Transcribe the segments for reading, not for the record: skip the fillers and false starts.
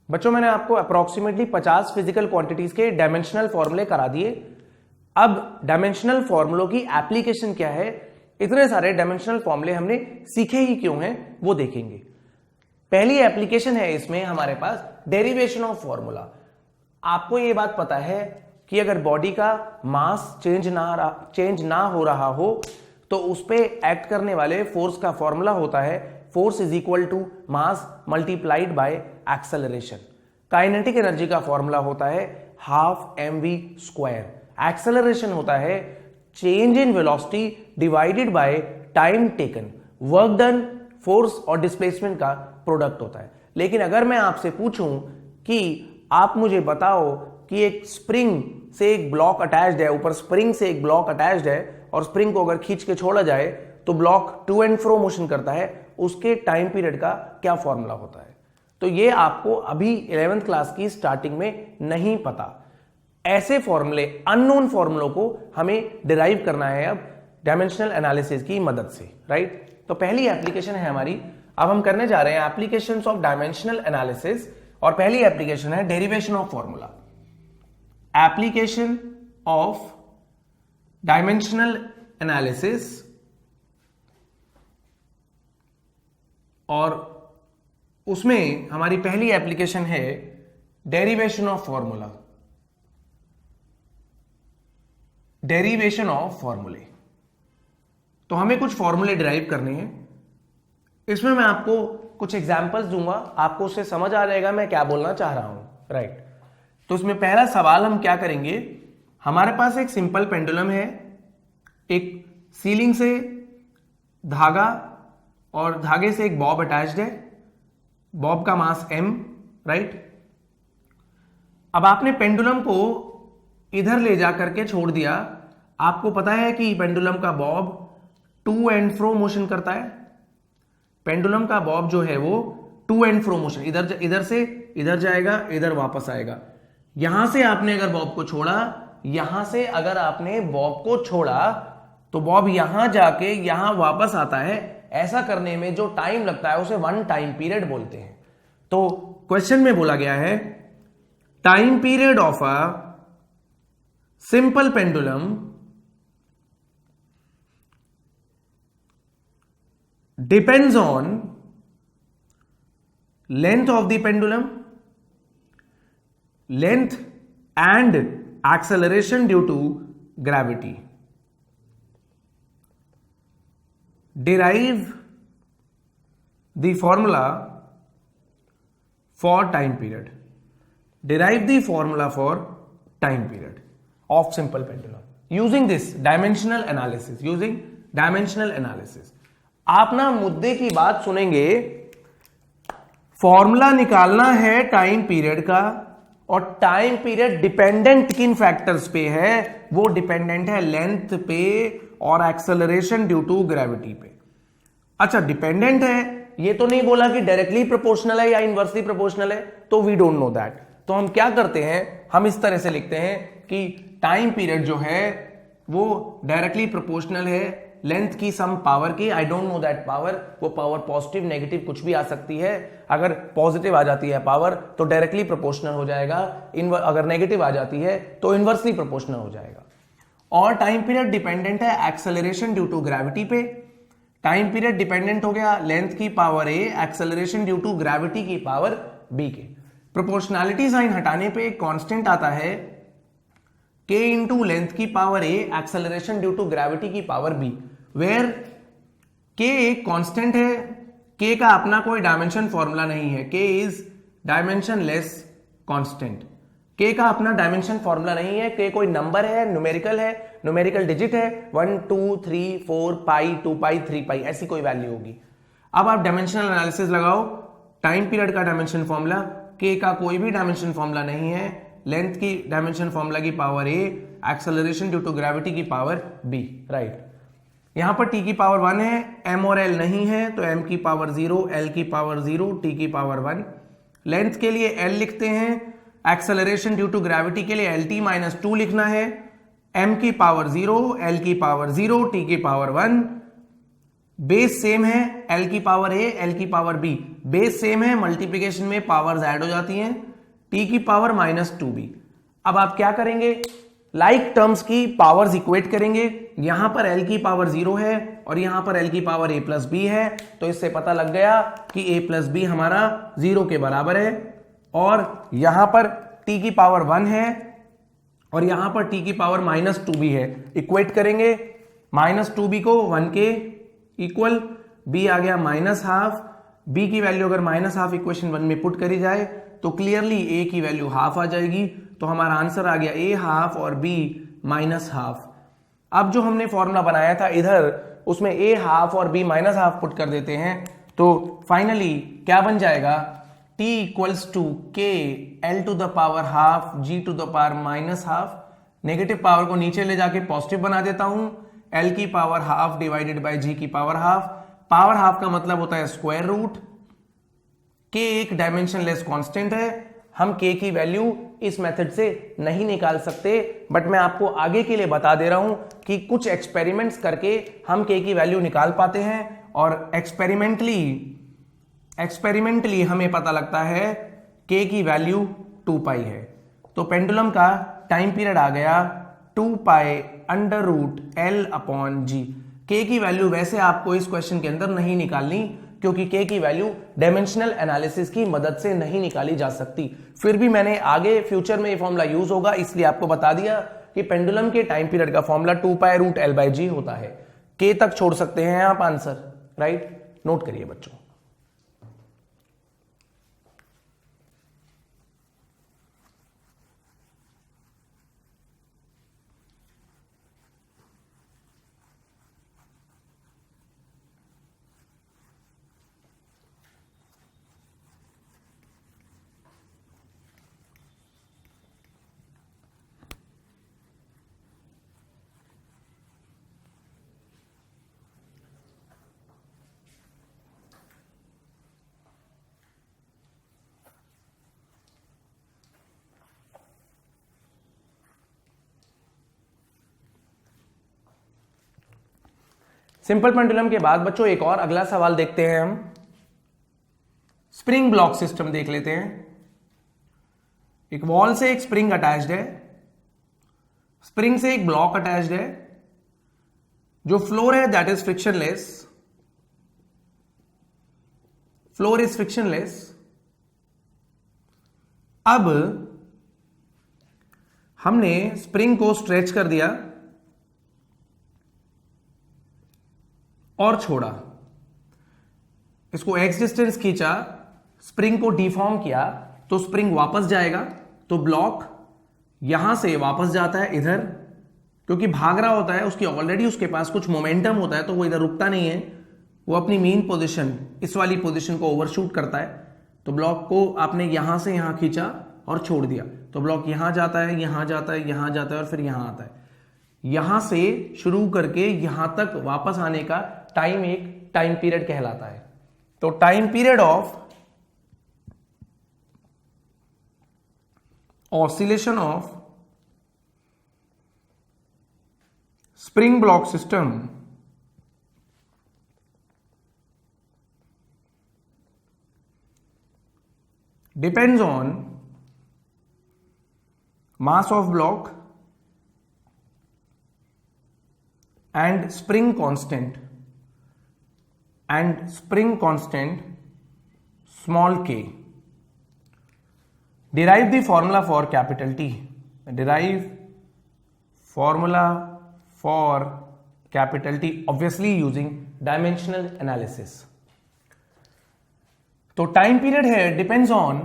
बच्चों मैंने आपको अप्रोक्सीमेटली 50 फिजिकल क्वांटिटीज के डायमेंशनल फॉर्मूले करा दिए। अब डायमेंशनल फॉर्मूलों की एप्लीकेशन क्या है, इतने सारे डायमेंशनल फॉर्मूले हमने सीखे ही क्यों हैं वो देखेंगे। पहली एप्लीकेशन है इसमें हमारे पास डेरिवेशन ऑफ फॉर्मूला। आपको ये बात पता है कि अगर बॉडी का मास चेंज ना हो रहा हो तो उस पे एक्ट करने वाले फोर्स का फॉर्मूला होता है force is equal to mass multiplied by acceleration. Kinetic energy का फॉर्मूला होता है हाफ mv स्क्वायर। एक्सेलरेशन होता है change in velocity divided by time taken. Work done force और डिस्प्लेसमेंट का प्रोडक्ट होता है। लेकिन अगर मैं आपसे पूछूं कि आप मुझे बताओ कि एक स्प्रिंग से एक ब्लॉक अटैच्ड है, ऊपर स्प्रिंग से एक ब्लॉक अटैच्ड है और स्प्रिंग को अगर खींच के छोड़ा जाए तो block to and fro motion करता है, उसके टाइम पीरियड का क्या फॉर्मूला होता है? तो ये आपको अभी 11th क्लास की स्टार्टिंग में नहीं पता। ऐसे फॉर्मूले, अननोन फॉर्मूलों को हमें डिराइव करना है अब डायमेंशनल एनालिसिस की मदद से, राइट? तो पहली एप्लीकेशन है हमारी, अब हम करने जा रहे हैं एप्लीकेशंस ऑफ डायमेंशनल एनालिसिस, और पहली एप्लीकेशन है derivation of formula. Application of dimensional analysis, और उसमें हमारी पहली एप्लीकेशन है derivation of formula. Derivation of फॉर्मूले, तो हमें कुछ फॉर्मूले डिराइव करने हैं। इसमें मैं आपको कुछ एग्जांपल्स दूंगा, आपको उससे समझ आ जाएगा मैं क्या बोलना चाह रहा हूं, राइट? तो इसमें पहला सवाल हम क्या करेंगे, हमारे पास एक सिंपल पेंडुलम है, एक सीलिंग से धागा और धागे से एक बॉब अटैच्ड है, बॉब का मास m, राइट? अब आपने पेंडुलम को इधर ले जा करके छोड़ दिया। आपको पता है कि पेंडुलम का bob to and fro motion करता है। पेंडुलम का बॉब जो है वो टू एंड फ्रो मोशन, इधर से इधर जाएगा, इधर वापस आएगा। यहां से आपने अगर बॉब को छोड़ा, यहां से अगर आपने बॉब को छोड़ा तो बॉब यहां जाके यहां वापस आता है। ऐसा करने में जो टाइम लगता है उसे वन टाइम पीरियड बोलते हैं। तो क्वेश्चन में बोला गया है time period of a simple pendulum depends on length of the pendulum, length and acceleration due to gravity. Derive the formula for time period. Derive the formula for time period of simple pendulum using this dimensional analysis. Using dimensional analysis. आप ना मुद्दे की बात सुनेंगे, formula निकालना है time period का, और टाइम पीरियड डिपेंडेंट किन फैक्टर्स पे है? वो डिपेंडेंट है लेंथ पे और एक्सेलरेशन ड्यू टू ग्रेविटी पे। अच्छा, डिपेंडेंट है, ये तो नहीं बोला कि डायरेक्टली प्रोपोर्शनल है या इनवर्सली प्रोपोर्शनल है, तो वी डोंट नो दैट। तो हम क्या करते हैं, हम इस तरह से लिखते हैं कि टाइम पीरियड जो है वो डायरेक्टली प्रोपोर्शनल है लेंथ की सम पावर की। I don't know that power, वो पावर पॉजिटिव नेगेटिव कुछ भी आ सकती है। अगर पॉजिटिव आ जाती है पावर तो डायरेक्टली प्रोपोर्शनल हो जाएगा, अगर नेगेटिव आ जाती है तो इनवर्सली प्रोपोर्शनल हो जाएगा। और टाइम पीरियड डिपेंडेंट है एक्सेलरेशन ड्यू टू ग्रेविटी पे। टाइम पीरियड डिपेंडेंट हो गया लेंथ की power a, acceleration due to gravity की पावर b के। प्रोपोर्शनैलिटी साइन हटाने पे एक कांस्टेंट आता है k इंटू लेंथ की power a, acceleration due to gravity की पावर b, वेयर k एक कांस्टेंट है। k का अपना कोई डायमेंशन फॉर्मूला नहीं है, k is dimensionless constant. k का अपना डायमेंशन फॉर्मूला नहीं है, k कोई नंबर है, न्यूमेरिकल डिजिट है, 1 2 3 4 पाई 2 पाई 3 पाई ऐसी कोई वैल्यू होगी। अब आप डायमेंशनल एनालिसिस लगाओ, टाइम पीरियड का डायमेंशन फॉर्मूला, k का कोई भी डायमेंशन फॉर्मूला नहीं है, लेंथ की डायमेंशन फॉर्मूला की power a, acceleration due to gravity की पावर b, राइट? यहां पर t की पावर 1 है, m और l नहीं है, तो m की पावर 0, l की पावर 0, t की पावर 1। लेंथ के लिए l लिखते हैं, एक्सेलरेशन ड्यू टू ग्रेविटी के लिए lt माइनस 2 लिखना है, m की पावर 0, l की पावर 0, t की पावर 1। बेस सेम है, l की पावर a, l की पावर b, बेस सेम है, मल्टीप्लीकेशन में पावर्स ऐड हो जाती हैं, t की पावर -2b। अब आप क्या करेंगे, लाइक टर्म्स की पावर्स इक्वेट करेंगे। यहां पर l की पावर 0 है और यहां पर l की पावर a+b है, तो इससे पता लग गया कि a+b हमारा 0 के बराबर है। और यहां पर t की पावर 1 है और यहां पर t की पावर -2b है। इक्वेट करेंगे, -2b को 1 के इक्वल, b आ गया -12, b की वैल्यू अगर -12 इक्वेशन 1 में पुट करी जाए तो क्लियरली a की वैल्यू हाफ आ जाएगी, तो हमारा आंसर आ गया a हाफ और b -12। अब जो हमने फॉर्मूला बनाया था इधर, उसमें a हाफ और b -12 पुट कर देते हैं, तो फाइनली क्या बन जाएगा, t equals to k l to the power half g to the power -12। Negative power को नीचे ले जाके पॉजिटिव बना देता हूं, l की power half divided by g की पावर हाफ। पावर हाफ का मतलब होता है स्क्वायर रूट। k एक डायमेंशनलेस कांस्टेंट है, हम k की वैल्यू इस मेथड से नहीं निकाल सकते, बट मैं आपको आगे के लिए बता दे रहा हूं कि कुछ एक्सपेरिमेंट्स करके हम k की वैल्यू निकाल पाते हैं। और एक्सपेरिमेंटली हमें पता लगता है k की वैल्यू 2 पाई है। तो पेंडुलम का टाइम पीरियड आ गया 2 पाई √L/g। k की वैल्यू वैसे आपको इस क्वेश्चन के अंदर नहीं निकालनी, क्योंकि k की वैल्यू डायमेंशनल एनालिसिस की मदद से नहीं निकाली जा सकती। फिर भी मैंने आगे फ्यूचर में ये फॉर्मूला यूज होगा, इसलिए आपको बता दिया कि पेंडुलम के टाइम पीरियड का फॉर्मूला 2 पाई √L/g होता है। k तक छोड़ सकते हैं आप आंसर, राइट, नोट करिए बच्चों। सिंपल पेंडुलम के बाद बच्चों एक और अगला सवाल देखते हैं हम। स्प्रिंग ब्लॉक सिस्टम देख लेते हैं। एक वॉल से एक स्प्रिंग अटैच्ड है, स्प्रिंग से एक ब्लॉक अटैच्ड है, जो फ्लोर है that is frictionless, floor is frictionless. अब हमने स्प्रिंग को स्ट्रेच कर दिया और छोड़ा, इसको x डिस्टेंस खींचा, स्प्रिंग को डिफॉर्म किया, तो स्प्रिंग वापस जाएगा, तो ब्लॉक यहां से वापस जाता है इधर, क्योंकि भाग रहा होता है, उसकी ऑलरेडी उसके पास कुछ मोमेंटम होता है, तो वो इधर रुकता नहीं है, वो अपनी मेन पोजीशन इस वाली पोजीशन को ओवरशूट करता है। तो ब्लॉक को आपने यहां से यहां खींचा और छोड़ दिया, तो ब्लॉक यहां जाता है, यहां जाता है, यहां जाता है और फिर यहां आता है। यहां से शुरू करके यहां तक वापस आने का टाइम एक टाइम पीरियड कहलाता है। तो time period of oscillation of spring block system depends on mass of block and spring constant small k. Derive the formula for capital T. Derive formula for capital T, obviously using dimensional analysis. तो time period है depends on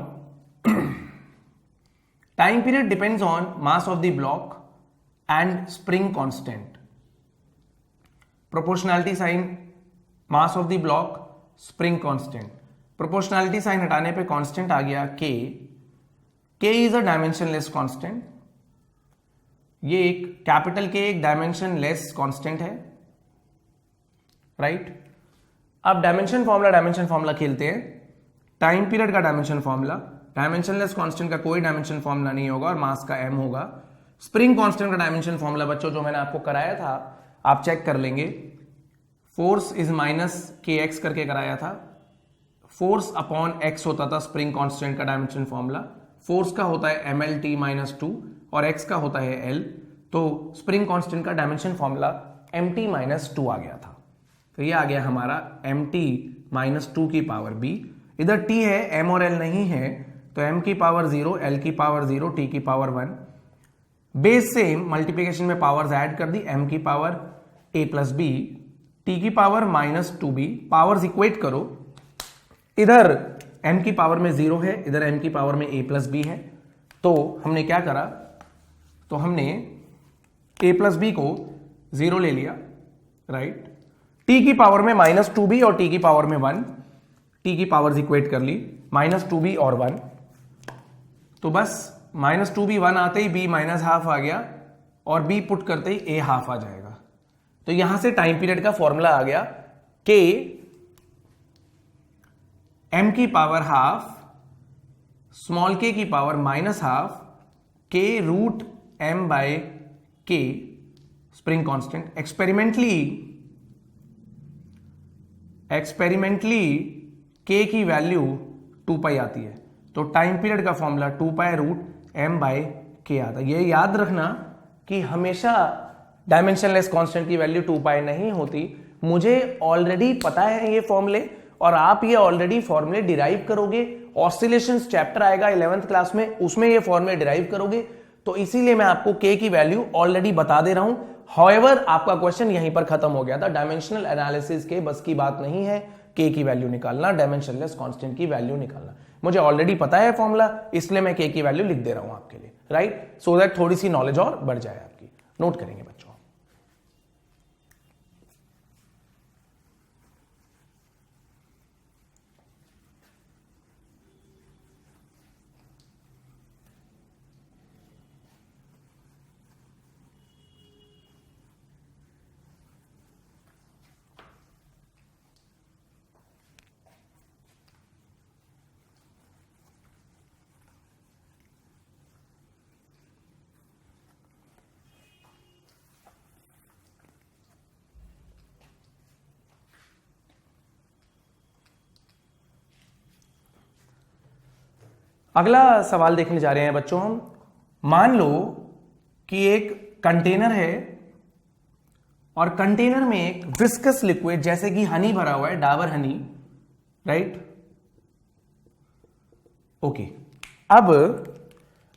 time period depends on mass of the block and spring constant. Proportionality sign mass of the block spring constant. Proportionality sign हटाने पे constant आ गया k। k is a dimensionless constant. ये एक capital K एक dimensionless constant है, right. अब dimension formula खेलते हैं। टाइम पीरियड का डायमेंशन फॉर्मूला, डायमेंशनलेस कांस्टेंट का कोई डायमेंशन फॉर्मूला नहीं होगा और मास का m होगा। स्प्रिंग कांस्टेंट का डायमेंशन फॉर्मूला बच्चों जो मैंने आपको कराया था, आप चेक कर लेंगे, फोर्स इज माइनस kx करके कराया था। फोर्स अपॉन एक्स होता था स्प्रिंग कांस्टेंट का डायमेंशन फॉर्मूला। फोर्स का होता है mlt माइनस 2 और x का होता है l, तो स्प्रिंग कांस्टेंट का डायमेंशन फॉर्मूला mt माइनस 2 आ गया था। तो ये आ गया हमारा mt माइनस 2 की पावर b। इधर t है, m और l नहीं है, तो m की पावर 0, l की पावर 0, t की पावर 1। बेस सेम, मल्टीप्लीकेशन में पावर्स ऐड कर दी, m की power a plus b, t की power minus 2b। Powers equate करो, इधर m की पावर में 0 है, इधर m की पावर में a प्लस b है। तो हमने क्या करा, तो हमने a प्लस b को 0 ले लिया, राइट। t की पावर में माइनस 2b और t की पावर में 1, t की पावर्स इक्वेट कर ली, माइनस 2b और 1। तो बस माइनस 2b 1 आते ही b माइनस हाफ आ गया और b पुट करते ही a हाफ आ जाएगा। तो यहां से टाइम पीरियड का फॉर्मूला आ गया k m की पावर हाफ स्मॉल k की power minus half k root m by k spring constant. Experimentally k की वैल्यू 2 पाई आती है, तो टाइम पीरियड का formula 2 pi root m by k आता है। ये याद रखना कि हमेशा डायमेंशनलेस कांस्टेंट की वैल्यू 2 पाई नहीं होती। मुझे ऑलरेडी पता है ये फॉर्मूले, और आप ये ऑलरेडी फॉर्मूले डिराइव करोगे। ऑसिलेशंस चैप्टर आएगा 11th क्लास में, उसमें ये फॉर्मूले डिराइव करोगे। तो इसीलिए मैं आपको k की वैल्यू ऑलरेडी बता दे रहा हूं। हाउएवर आपका क्वेश्चन यहीं पर खत्म हो गया था। डायमेंशनल एनालिसिस के बस की बात नहीं है k की वैल्यू निकालना, डायमेंशनलेस कांस्टेंट की वैल्यू निकालना। मुझे ऑलरेडी पता है फॉर्मूला, इसलिए मैं k की वैल्यू लिख दे रहा हूं आपके लिए, राइट, सो दैट थोड़ी सी नॉलेज और बढ़ जाए आपकी। नोट करेंगे बच्चों। अगला सवाल देखने जा रहे हैं बच्चों हम। मान लो कि एक कंटेनर है और कंटेनर में एक विस्कस लिक्विड जैसे कि हनी भरा हुआ है, डाबर हनी, राइट, ओके। अब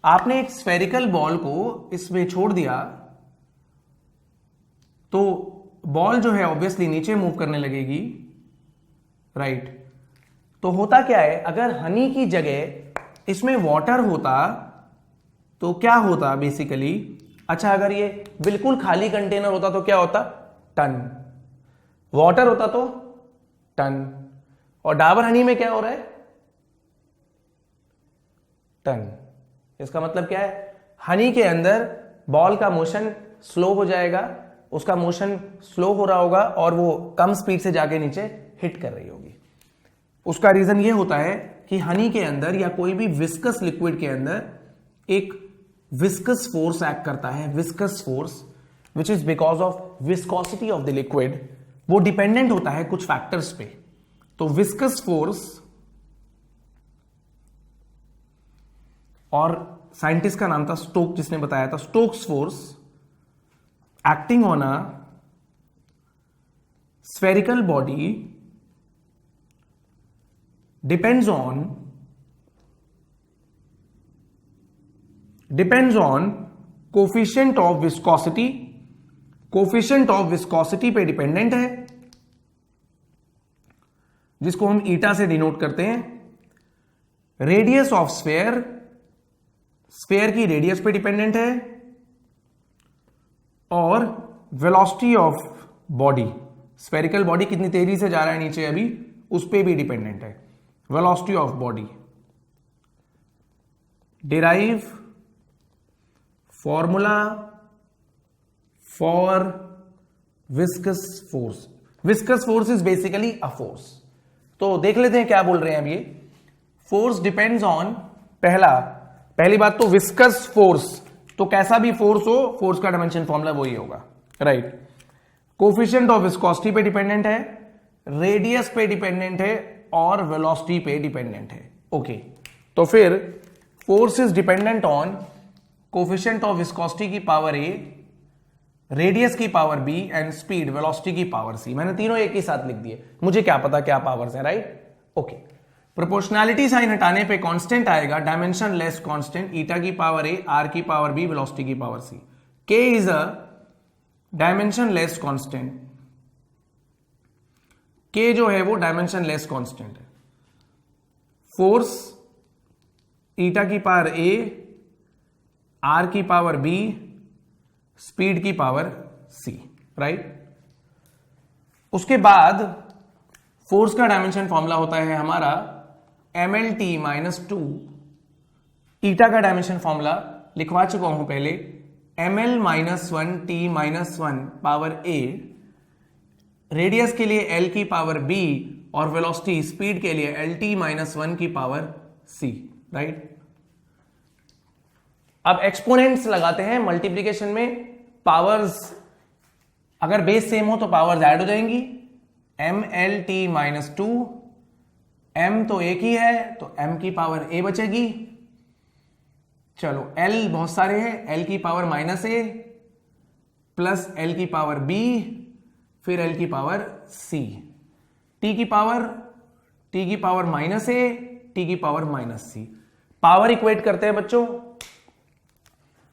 आपने एक स्फेरिकल बॉल को इसमें छोड़ दिया, तो बॉल जो है ऑब्वियसली नीचे मूव करने लगेगी, राइट। तो होता क्या है, अगर हनी की जगह इसमें वाटर होता तो क्या होता बेसिकली। अच्छा, अगर ये बिल्कुल खाली कंटेनर होता तो क्या होता, टन। वाटर होता तो टन, और डाबर हनी में क्या हो रहा है, टन। इसका मतलब क्या है, हनी के अंदर बॉल का मोशन स्लो हो जाएगा, उसका मोशन स्लो हो रहा होगा और वो कम स्पीड से जाके नीचे हिट कर रही होगी। उसका रीजन ये होता है कि हनी के अंदर या कोई भी विस्कस लिक्विड के अंदर एक विस्कस फोर्स एक्ट करता है, viscous force, which is because of viscosity of the liquid. वो डिपेंडेंट होता है कुछ फैक्टर्स पे। तो विस्कस फोर्स, और साइंटिस्ट का नाम था स्टोक, जिसने बताया था, Stokes force acting on a spherical body depends on coefficient of viscosity. Coefficient of viscosity पे डिपेंडेंट है, जिसको हम ईटा से डिनोट करते हैं। रेडियस ऑफ स्फेयर, स्फेयर की रेडियस पे डिपेंडेंट है, और velocity of body, spherical body कितनी तेजी से जा रहा है नीचे अभी, उस पे भी डिपेंडेंट है। Velocity of body. Derive formula for viscous force. Viscous force is basically a force. तो देख लेते हैं क्या बोल रहे हैं अब ये। फोर्स डिपेंड्स ऑन, पहली बात तो विस्कस फोर्स, तो कैसा भी फोर्स हो, फोर्स का डायमेंशन फॉर्मूला वही होगा, राइट। कोफिशिएंट ऑफ विस्कोसिटी पे डिपेंडेंट है, रेडियस पे डिपेंडेंट है, और वेलोसिटी पे डिपेंडेंट है। ओके, तो फिर force is dependent on coefficient of viscosity की पावर ए, रेडियस की power B and speed velocity की पावर सी। मैंने तीनों एक ही साथ लिख दिए, मुझे क्या पता क्या पावर्स है, राइट। ओके, प्रोपोर्शनैलिटी साइन हटाने पे कांस्टेंट आएगा, डायमेंशन लेस कांस्टेंट, ईटा की पावर ए, आर की पावर बी, वेलोसिटी की पावर सी। के is a dimension less constant, के जो है वो डायमेंशन लेस कांस्टेंट है। फोर्स ईटा की पावर ए, आर की पावर बी, स्पीड की पावर सी, राइट। उसके बाद फोर्स का डायमेंशन फॉर्मूला होता है हमारा mlt -2, ईटा का डायमेंशन फॉर्मूला लिखवा चुका हूं पहले, ml -1 t -1 power a, radius के लिए l की पावर b और वेलोसिटी स्पीड के लिए lt -1 की पावर c, राइट। अब एक्सपोनेंट्स लगाते हैं मल्टीप्लीकेशन में, पावर्स अगर बेस सेम हो तो पावर्स ऐड हो जाएंगी, mlt -2, m तो एक ही है तो m की पावर a बचेगी, चलो l बहुत सारे हैं, l की पावर -a प्लस l की पावर b फिर l की पावर c, t की पावर -a, t की पावर -c। पावर इक्वेट करते हैं बच्चों,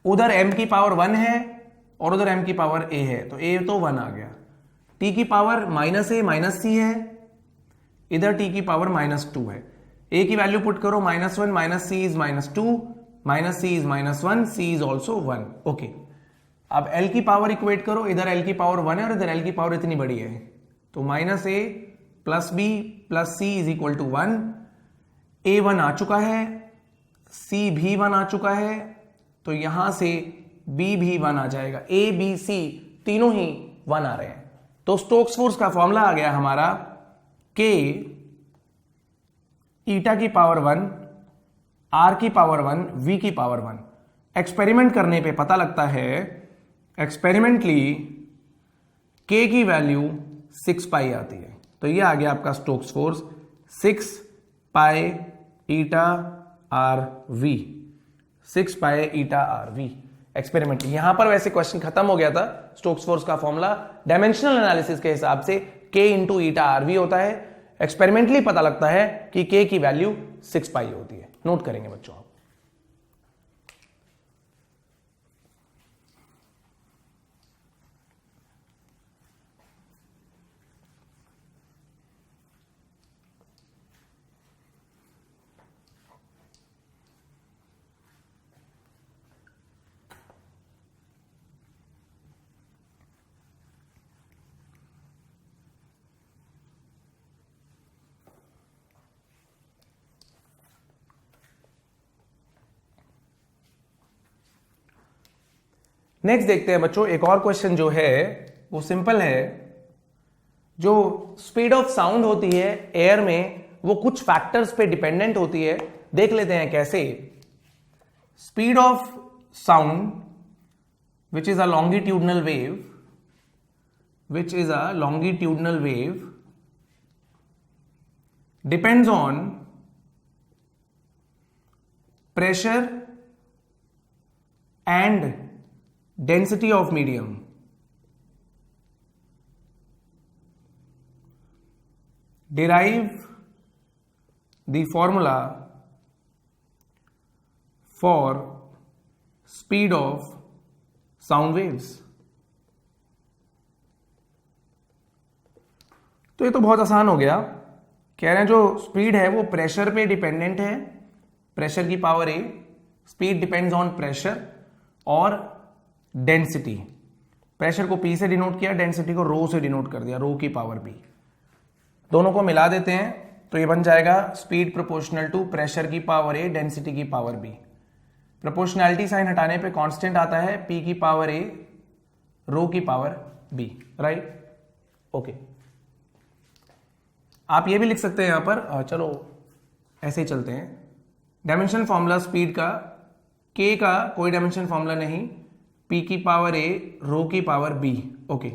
उधर m की पावर 1 है और उधर m की पावर a है तो a तो 1 आ गया, t की पावर -a -c है, इधर t की पावर -2 है, a की वैल्यू पुट करो, -1 -c is -2, -c is -1, c is also 1। Okay, अब l की पावर इक्वेट करो, इधर l की पावर 1 है और इधर l की पावर इतनी बड़ी है तो -a plus b plus c is equal to 1, a 1 आ चुका है, c भी 1 आ चुका है तो यहां से b भी 1 आ जाएगा, a b c तीनों ही 1 आ रहे हैं। तो स्टोक्स फोर्स का फॉर्मूला आ गया हमारा k ईटा की पावर 1, r की पावर 1, v की पावर 1। एक्सपेरिमेंट करने पे पता लगता है, एक्सपेरिमेंटली k की वैल्यू 6 पाई आती है, तो ये आ गया आपका Stokes force 6 pi eta R V, 6 pi eta R V. Experiment यहां पर वैसे क्वेश्चन खत्म हो गया था, स्टोक्स फोर्स का फॉर्मूला डायमेंशनल एनालिसिस के हिसाब से k into eta R V होता है, एक्सपेरिमेंटली पता लगता है कि k की वैल्यू 6 पाई होती है। नोट करेंगे बच्चों आप। नेक्स्ट देखते हैं बच्चों, एक और क्वेश्चन जो है वो सिंपल है। जो स्पीड ऑफ साउंड होती है एयर में वो कुछ फैक्टर्स पे डिपेंडेंट होती है, देख लेते हैं कैसे। Speed of sound which is a longitudinal wave depends on pressure and density of medium। derive the formula for speed of sound waves। तो ये तो बहुत आसान हो गया, कह रहे हैं जो स्पीड है वो प्रेशर पे डिपेंडेंट है, प्रेशर की power A, speed depends on pressure और डेंसिटी। प्रेशर को P से डिनोट किया, डेंसिटी को रो से डिनोट कर दिया, रो की पावर B। दोनों को मिला देते हैं तो ये बन जाएगा स्पीड प्रोपोर्शनल टू प्रेशर की पावर A, डेंसिटी की पावर B। प्रोपोर्शनैलिटी साइन हटाने पे कांस्टेंट आता है P की पावर A, रो की पावर B, राइट। ओके, आप ये भी लिख सकते हैं यहां पर, चलो ऐसे ही चलते हैं। डायमेंशन फॉर्मूला स्पीड का, K का कोई डायमेंशन फॉर्मूला नहीं, P की पावर A, रो की पावर B। ओके,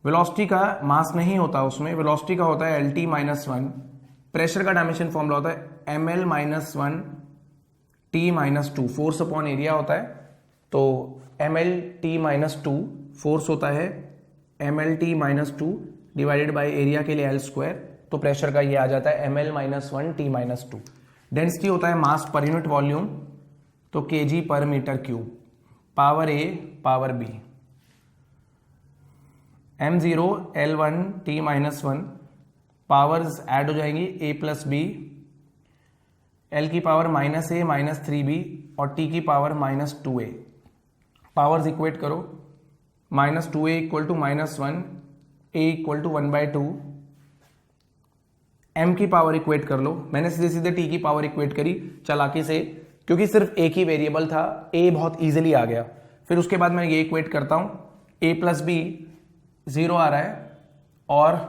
वेलोसिटी का मास नहीं होता उसमें, वेलोसिटी का होता है LT -1 प्रेशर का डायमेंशन फॉर्मूला होता है ml minus one T minus to, force upon area होता है, तो ml t minus two force होता है ml t minus two divided by area के लिए एल स्क्वायर, तो प्रेशर का ये आ जाता है ml minus one T minus two. Density होता है मास पर यूनिट वॉल्यूम, तो kg पर metre cube, power a power b, m0 L1 t minus one, powers add हो जाएंगी a प्लस बी, l की power minus A minus three B और t की power minus two A. Powers equate करो, minus two A equal to minus one, A equal to one by two, m की power equate कर लो। मैंने सीधे सीधे t की पावर इक्वेट करी चालाकी से, क्योंकि सिर्फ एक ही वेरिएबल था, a बहुत इजीली आ गया। फिर उसके बाद मैं ये इक्वेट करता हूं, a प्लस बी 0 आ रहा है और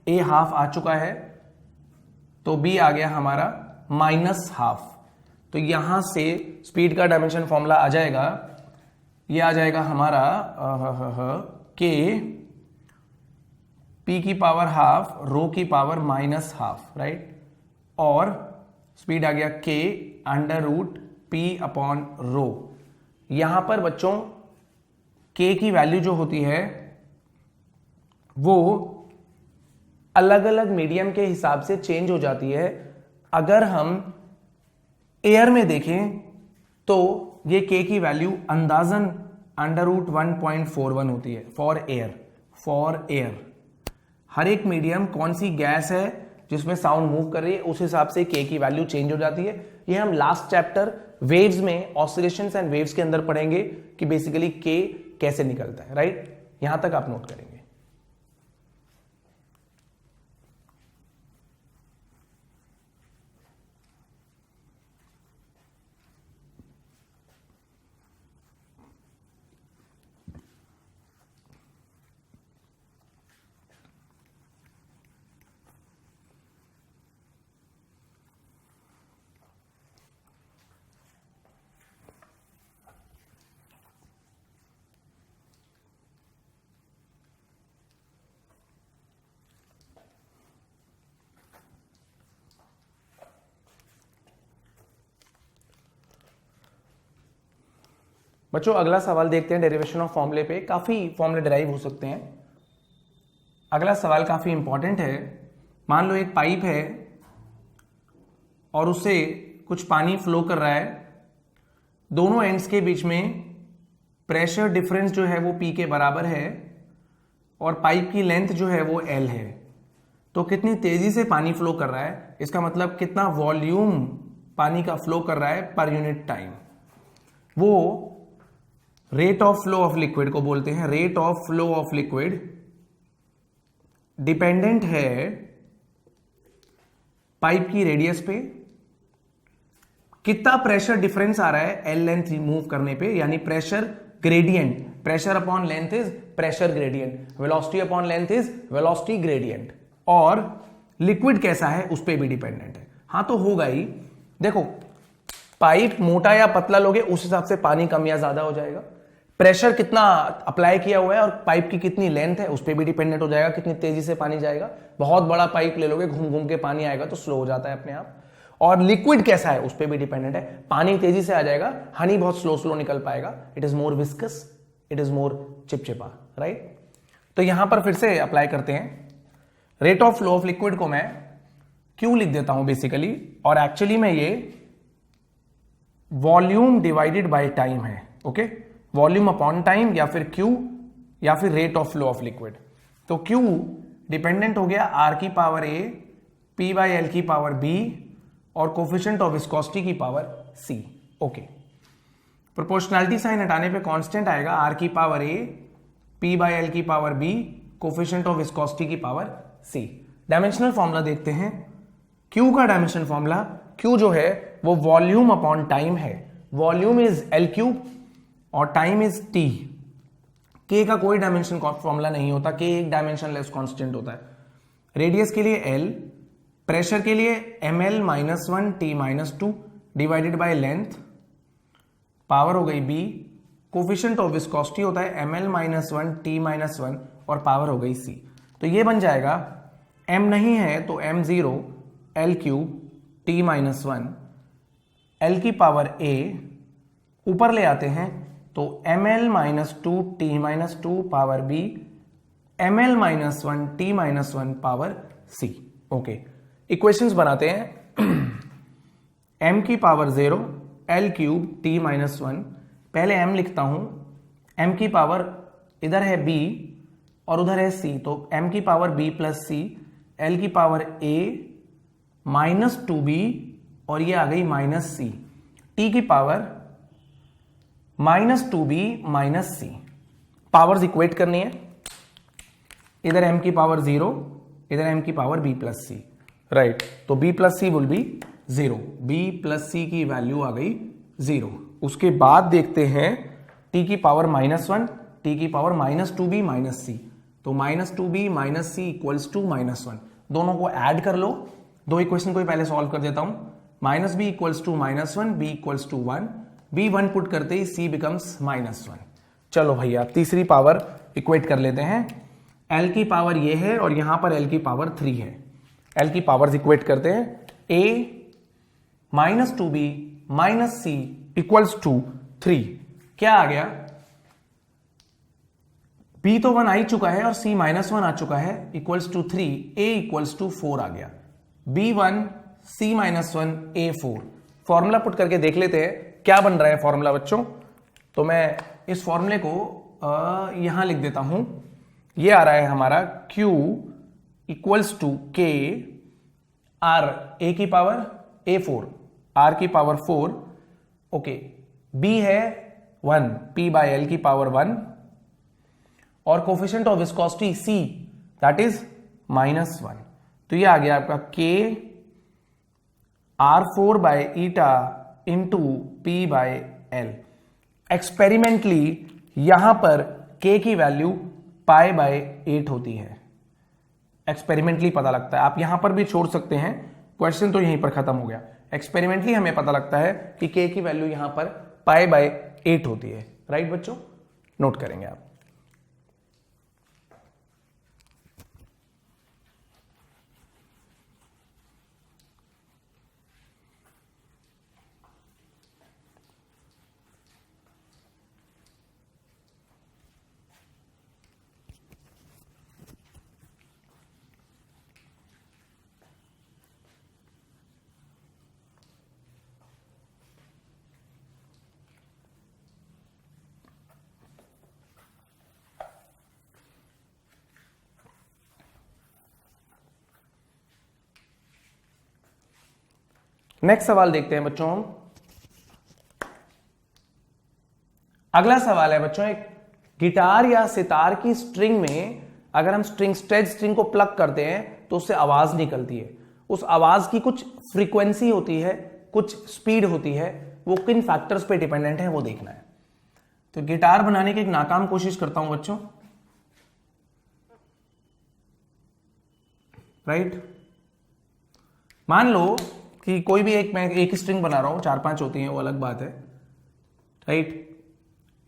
a हाफ आ चुका है, तो b आ गया हमारा माइनस हाफ। तो यहां से स्पीड का डायमेंशन फॉर्मूला आ जाएगा, ये आ जाएगा हमारा k p की पावर हाफ रो की पावर माइनस हाफ, राइट, और स्पीड आ गया k under root p upon rho. यहां पर बच्चों k की वैल्यू जो होती है वो अलग अलग मीडियम के हिसाब से चेंज हो जाती है। अगर हम एयर में देखें तो ये k की वैल्यू अंदाजन अंडर रूट 1.41 होती है फॉर एयर। हर एक मीडियम कौन सी गैस है जिसमें साउंड मूव कर रही है, उस हिसाब से k की वैल्यू चेंज हो जाती है। ये हम लास्ट चैप्टर वेव्स में, ऑसिलेशंस एंड वेव्स के अंदर पढ़ेंगे कि बेसिकली k कैसे निकलता है, राइट। यहां तक आप नोट करेंगे। बच्चों अगला सवाल देखते हैं डेरिवेशन ऑफ फॉर्मूले पे। काफी फॉर्मूले डिराइव हो सकते हैं। अगला सवाल काफी इंपॉर्टेंट है। मान लो एक पाइप है और उससे कुछ पानी फ्लो कर रहा है, दोनों एंड्स के बीच में प्रेशर डिफरेंस जो है वो P के बराबर है और पाइप की लेंथ जो है वो L है। तो कितनी तेजी से पानी फ्लो कर रहा है, इसका मतलब कितना वॉल्यूम पानी का फ्लो कर रहा है पर यूनिट टाइम, वो rate of flow of liquid को बोलते हैं। Rate of flow of liquid dependent है पाइप की रेडियस पे, कितना प्रेशर डिफरेंस आ रहा है एल लेंथ मूव करने पे, यानी pressure gradient. Pressure upon length is pressure gradient, velocity upon length is velocity gradient, और लिक्विड कैसा है उस पर भी डिपेंडेंट है। हाँ तो होगा ही। देखो पाइप मोटा या पतला लोगे उस हिसाब से पानी कम या ज्यादा हो जाएगा। प्रेशर कितना अप्लाई किया हुआ है और पाइप की कितनी लेंथ है उस पर भी डिपेंडेंट हो जाएगा, कितनी तेजी से पानी जाएगा। बहुत बड़ा पाइप ले लोगे, घूम घूम के पानी आएगा तो स्लो हो जाता है अपने आप। और लिक्विड कैसा है उस पर भी डिपेंडेंट है। पानी तेजी से आ जाएगा, हनी बहुत स्लो स्लो निकल पाएगा, it is more viscous, it is more चिपचिपा, राइट। तो यहां पर फिर से अप्लाई करते हैं। Rate of flow of liquid को मैं क्यू लिख देता हूं बेसिकली, और एक्चुअली में ये वॉल्यूम डिवाइडेड बाय टाइम है। ओके, वॉल्यूम अपॉन टाइम या फिर क्यू या फिर rate of flow of liquid. तो क्यू डिपेंडेंट हो गया आर की power a, p by l की पावर बी और कोफिशिएंट ऑफ विस्कोसिटी की power c. Okay, proportionality sign हटाने पे कांस्टेंट आएगा आर की power a, p by l की power b, coefficient of viscosity की पावर सी। डायमेंशनल फॉर्मूला देखते हैं। क्यू का डायमेंशन फॉर्मूला, क्यू जो है वो वॉल्यूम अपॉन टाइम है। वॉल्यूम इज एल क्यूब और टाइम इज टी। के का कोई डायमेंशन फॉर्मूला नहीं होता, के एक डायमेंशनलेस कांस्टेंट होता है। रेडियस के लिए एल, प्रेशर के लिए M L minus one T minus two divided by length, power हो गई बी। कोफिशिएंट ऑफ विस्कोसिटी होता है M L minus one T minus one और पावर हो गई सी। तो ये बन जाएगा, m नहीं है तो m0 l cube t minus one, l की पावर ए ऊपर ले आते हैं तो m L minus two t minus two power b, m L minus one T minus one power c. Okay, equations बनाते हैं। m की power 0 l cube t minus one, पहले m लिखता हूं, m की पावर इधर है b और उधर है c, तो m की power b plus c, l की power a minus two b और ये आ गई माइनस सी, t की power minus two b minus c. Powers equate करनी है, इधर m की पावर 0, इधर m की power b plus c, right. तो b plus c will be 0, b plus c की वैल्यू आ गई 0। उसके बाद देखते हैं t की पावर माइनस वन, t की power minus two b minus c, तो minus two b minus c equals to minus one. दोनों को ऐड कर लो, दो इक्वेशन को पहले सॉल्व कर देता हूं। Minus B equals to minus one, B equals to one, B one put करते ही सी बिकम्स माइनस वन। चलो भैया तीसरी पावर इक्वेट कर लेते हैं। एल की पावर ये है और यहां पर एल की पावर 3 है। एल की पावर्स इक्वेट करते हैं, a minus two b minus c equals to 3। क्या आ गया, b तो 1 आ ही चुका है और c माइनस वन आ चुका है, equals to 3, a equals to 4 आ गया। b1 c minus one a 4। Formula put करके देख लेते हैं क्या बन रहा है फॉर्मूला बच्चों। तो मैं इस फॉर्मूले को यहां लिख देता हूं। ये आ रहा है हमारा q equals to k r a की पावर a4, r की पावर 4, ओके, b है 1, p बाय l की पावर 1 और coefficient of viscosity c that is minus 1। तो ये आ गया आपका k r4 by eta into p by l। Experimentally यहां पर k की वैल्यू पाई बाय 8 होती है, एक्सपेरिमेंटली पता लगता है। आप यहां पर भी छोड़ सकते हैं, क्वेश्चन तो यहीं पर खत्म हो गया। एक्सपेरिमेंटली हमें पता लगता है कि k की वैल्यू यहां पर पाई बाय 8 होती है, राइट बच्चों, नोट करेंगे आप। नेक्स्ट सवाल देखते हैं बच्चों हम। अगला सवाल है बच्चों, एक गिटार या सितार की स्ट्रिंग में अगर हम स्ट्रेच स्ट्रिंग को प्लग करते हैं तो उससे आवाज निकलती है। उस आवाज की कुछ फ्रीक्वेंसी होती है, कुछ स्पीड होती है, वो किन फैक्टर्स पे डिपेंडेंट है वो देखना है। तो गिटार बनाने की एक नाकाम कोशिश करता हूं बच्चों, राइट। मान लो कि कोई भी मैं एक स्ट्रिंग बना रहा हूं, 4-5 होती हैं वो अलग बात है, राइट।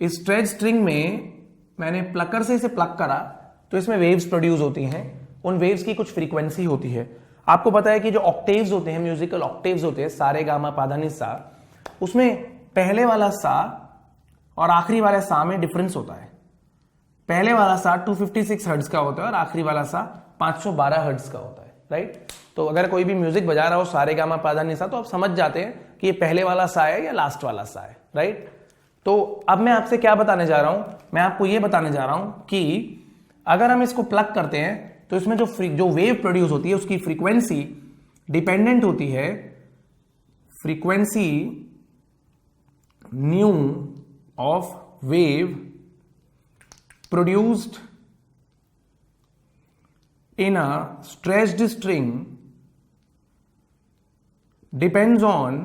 इस स्ट्रेच स्ट्रिंग में मैंने प्लकर से इसे प्लग करा तो इसमें वेव्स प्रोड्यूस होती हैं। उन वेव्स की कुछ फ्रीक्वेंसी होती है। आपको पता है कि जो ऑक्टेव्स होते हैं, म्यूजिकल ऑक्टेव्स होते हैं, सारे गामा पाधा नि सा, उसमें पहले वाला सा और आखिरी वाले सा में डिफरेंस होता है। पहले वाला सा 256 हर्ट्ज का होता है और आखिरी वाला सा 512 हर्ट्ज का होता है, राइट। तो अगर कोई भी म्यूजिक बजा रहा हो सारे गामा पाधा नि सा, तो आप समझ जाते हैं कि ये पहले वाला सा है या लास्ट वाला सा है, राइट। तो अब मैं आपसे क्या बताने जा रहा हूं, मैं आपको ये बताने जा रहा हूं कि अगर हम इसको प्लग करते हैं तो इसमें जो वेव प्रोड्यूस होती है उसकी फ्रीक्वेंसी डिपेंडेंट होती है frequency new of wave produced in a stretched string depends on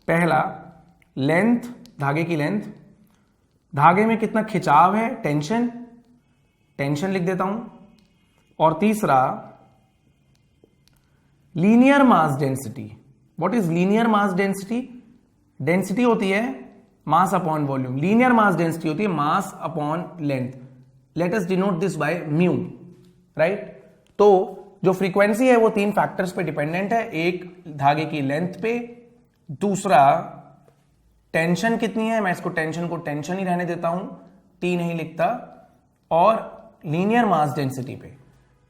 पहला लेंथ, धागे की लेंथ, धागे में कितना खिंचाव है, टेंशन लिख देता हूं, और तीसरा linear mass density. What is linear mass density? Density होती है mass upon volume, linear mass density होती है mass upon length. Let us denote this by mu, right. तो जो फ्रीक्वेंसी है वो 3 फैक्टर्स पे डिपेंडेंट है, एक धागे की लेंथ पे, दूसरा टेंशन कितनी है, मैं इसको टेंशन को टेंशन ही रहने देता हूं, टी नहीं लिखता, और लीनियर मास डेंसिटी पे।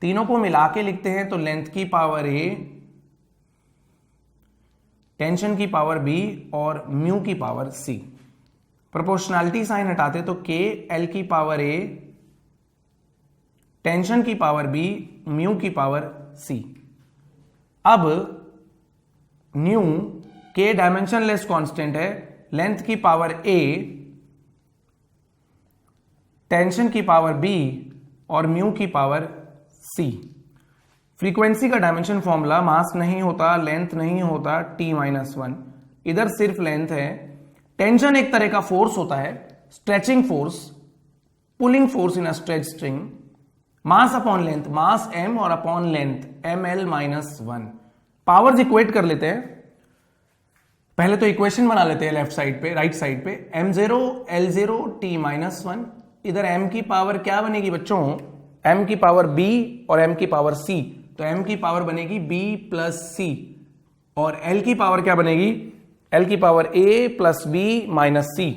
तीनों को मिला के लिखते हैं तो लेंथ की पावर ए, टेंशन की पावर बी और म्यू की पावर सी। प्रोपोर्शनैलिटी साइन हटाते तो के एल की पावर ए, टेंशन की पावर बी, म्यू की पावर सी। अब न्यू के डायमेंशनलेस कांस्टेंट है, लेंथ की पावर ए, टेंशन की पावर बी और म्यू की पावर सी। फ्रीक्वेंसी का डायमेंशन फॉर्मूला, मास नहीं होता, लेंथ नहीं होता, t-1, इधर सिर्फ लेंथ है। टेंशन एक तरह का फोर्स होता है, stretching force, pulling force in a stretch string. Mass upon length, mass m और upon length ml-1। Powers equate कर लेते हैं, पहले तो इक्वेशन बना लेते हैं लेफ्ट साइड पे, राइट साइड पे, m0 l0 t-1। इधर m की पावर क्या बनेगी बच्चों, m की पावर b और m की पावर c, तो m की पावर बनेगी b प्लस c, और l की पावर क्या बनेगी, l की power a plus b minus c,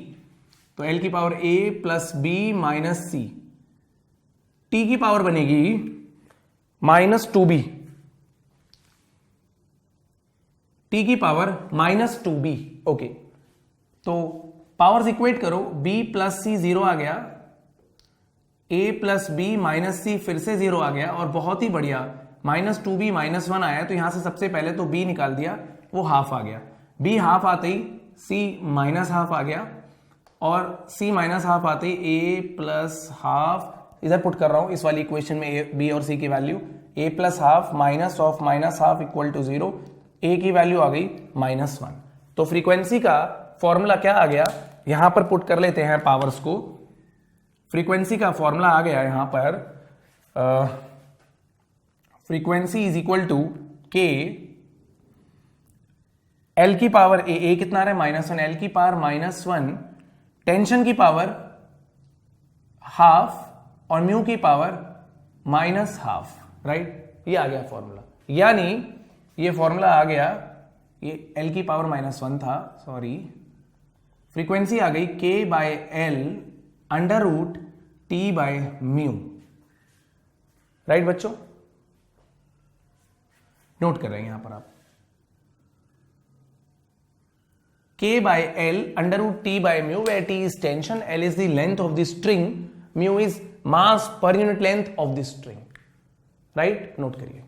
तो l की power a plus b minus c। t की पावर बनेगी -2b, t की पावर -2b। ओके, तो पावर्स इक्वेट करो, b प्लस c 0 आ गया, a plus b minus c फिर से 0 आ गया, और बहुत ही बढ़िया -2b -1 आया, तो यहां से सबसे पहले तो b निकाल दिया, वो हाफ आ गया। b हाफ आते ही c माइनस हाफ आ गया, और c माइनस हाफ आते ही a प्लस हाफ, इधर पुट कर रहा हूं इस वाली इक्वेशन में a, b और c की value, a plus half minus of minus half equal to 0, a की वैल्यू आ गई -1। तो फ्रीक्वेंसी का फॉर्मूला क्या आ गया, यहां पर पुट कर लेते हैं पावर्स को। फ्रीक्वेंसी का फॉर्मूला आ गया यहां पर, फ्रीक्वेंसी इज इक्वल टू के एल की पावर ए कितना रहा है -1, एल की पावर -1, टेंशन की पावर हाफ और म्यू की पावर -हाफ, राइट। ये आ गया फॉर्मूला, यानी ये फॉर्मूला आ गया, ये एल की पावर -1 था, सॉरी, फ्रीक्वेंसी आ गई k by L under root T by mu, right बच्चों, नोट कर रहे हैं यहां पर आप, k by L under root T by mu, where t is tension, l is the length of the string, mu is mass पर unit length of the string, right, note करिए।